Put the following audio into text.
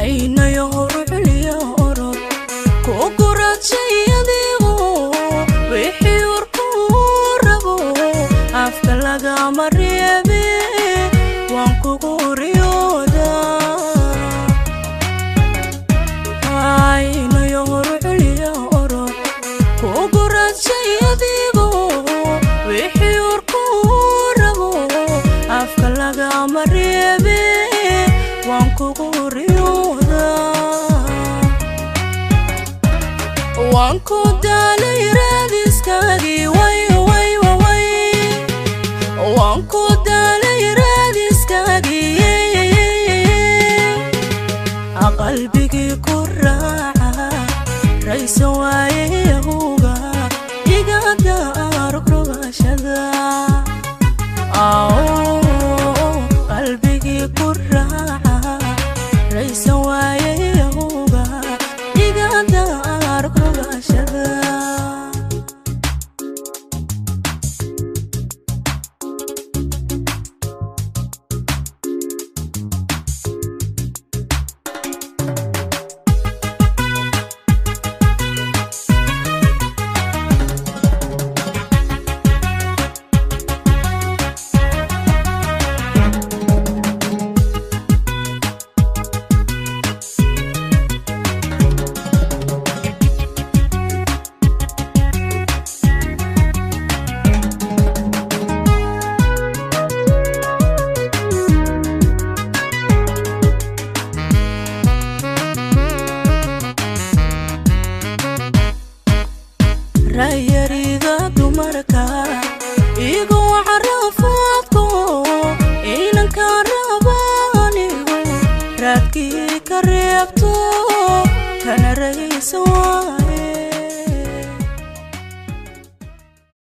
ayna yoruliya orod ku gurajayadigo wixii urku rabo afka laga mariyebe waan kugu riyooda ayna yoruliya orod ku gurajayadigo wixii urku rabo afka laga mariyebe waan kugu riyooda waan ku daalay raadiskaagi way waan ku daalay raadiskaagi qalbigii